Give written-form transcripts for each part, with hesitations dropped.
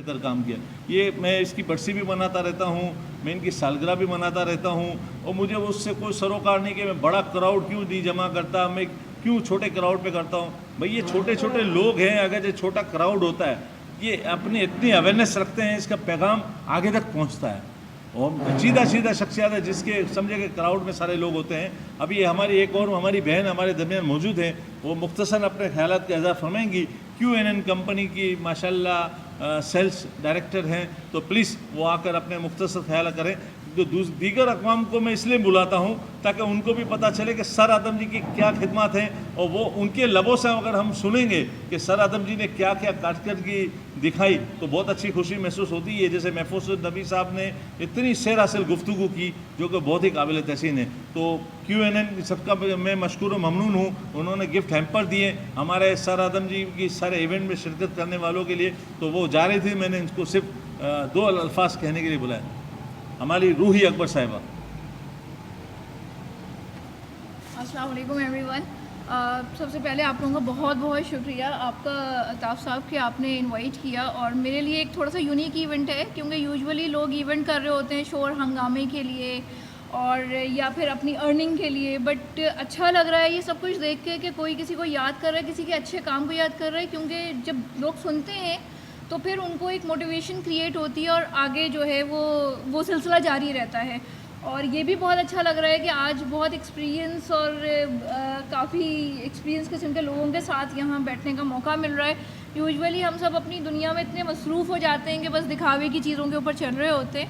بہتر کام کیا. یہ میں اس کی برسی بھی مناتا رہتا ہوں, میں ان کی سالگرہ بھی مناتا رہتا ہوں, اور مجھے اس سے کوئی سروکار نہیں کہ میں بڑا کراؤڈ کیوں نہیں جمع کرتا, میں کیوں چھوٹے کراؤڈ پہ کرتا ہوں. بھئی یہ چھوٹے چھوٹے لوگ ہیں, اگر یہ چھوٹا کراؤڈ ہوتا ہے, یہ اپنی اتنی اویئرنیس رکھتے ہیں, اس کا پیغام آگے تک پہنچتا ہے. اور سیدھا شخصیات ہے جس کے سمجھے کہ کراؤڈ میں سارے لوگ ہوتے ہیں. ابھی ہماری ایک اور ہماری بہن ہمارے درمیان موجود ہیں, وہ مختصر اپنے خیالات کا اظہار فرمائیں گی. QNN کمپنی کی ماشاءاللہ سیلز ڈائریکٹر ہیں, تو پلیز وہ آ کر اپنے مختصر خیال کریں. جو دیگر اقوام کو میں اس لیے بلاتا ہوں تاکہ ان کو بھی پتہ چلے کہ سر آدم جی کی کیا خدمات ہیں, اور وہ ان کے لبوں سے اگر ہم سنیں گے کہ سر آدم جی نے کیا کیا کارکردگی دکھائی تو بہت اچھی خوشی محسوس ہوتی ہے. جیسے محفوظ النبی صاحب نے اتنی سیر حاصل گفتگو کی جو کہ بہت ہی قابل تحسین ہے. تو QNN سب کا میں مشکور و ممنون ہوں, انہوں نے گفٹ ہیمپر دیے ہمارے سر آدم جی کی سارے ایونٹ میں شرکت کرنے والوں کے لیے. تو وہ جا رہی تھی, میں نے ان کو صرف 2 الفاظ کہنے کے لیے بلایا. ہماری روحی اکبر صاحبہ. السلام علیکم ایوری ون. سب سے پہلے آپ لوگوں کا بہت بہت شکریہ آپ کا الطاف صاحب کہ آپ نے انوائٹ کیا, اور میرے لیے ایک تھوڑا سا یونیک ایونٹ ہے, کیونکہ یوزولی لوگ ایونٹ کر رہے ہوتے ہیں شور ہنگامے کے لیے اور یا پھر اپنی ارننگ کے لیے, بٹ اچھا لگ رہا ہے یہ سب کچھ دیکھ کے کہ کوئی کسی کو یاد کر رہا ہے, کسی کے اچھے کام کو یاد کر رہا ہے, کیونکہ جب لوگ سنتے ہیں تو پھر ان کو ایک موٹیویشن کریٹ ہوتی ہے اور آگے جو ہے وہ سلسلہ جاری رہتا ہے. اور یہ بھی بہت اچھا لگ رہا ہے کہ آج بہت ایکسپیرینس اور کافی ایکسپیرینس قسم کے لوگوں کے ساتھ یہاں بیٹھنے کا موقع مل رہا ہے. یوزولی ہم سب اپنی دنیا میں اتنے مصروف ہو جاتے ہیں کہ بس دکھاوے کی چیزوں کے اوپر چل رہے ہوتے ہیں.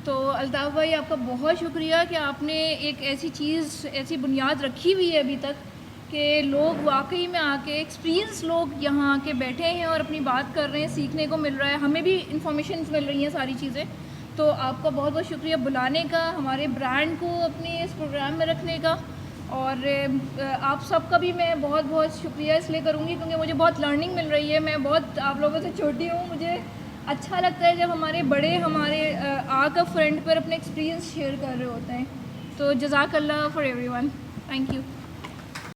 تو الطاف بھائی آپ کا بہت شکریہ کہ آپ نے ایک ایسی چیز, ایسی بنیاد رکھی ہوئی ہے ابھی تک کہ لوگ واقعی میں آ کے ایکسپیرینس لوگ یہاں آ کے بیٹھے ہیں اور اپنی بات کر رہے ہیں, سیکھنے کو مل رہا ہے, ہمیں بھی انفارمیشنز مل رہی ہیں ساری چیزیں. تو آپ کا بہت بہت شکریہ بلانے کا, ہمارے برانڈ کو اپنے اس پروگرام میں رکھنے کا, اور آپ سب کا بھی میں بہت بہت شکریہ اس لیے کروں گی کیونکہ مجھے بہت لرننگ مل رہی ہے. میں بہت آپ لوگوں سے چھوٹی ہوں, مجھے اچھا لگتا ہے جب ہمارے بڑے ہمارے آ کر فرنٹ پر اپنے ایکسپیرینس شیئر کر رہے ہوتے ہیں. تو جزاک اللہ for everyone. Thank you.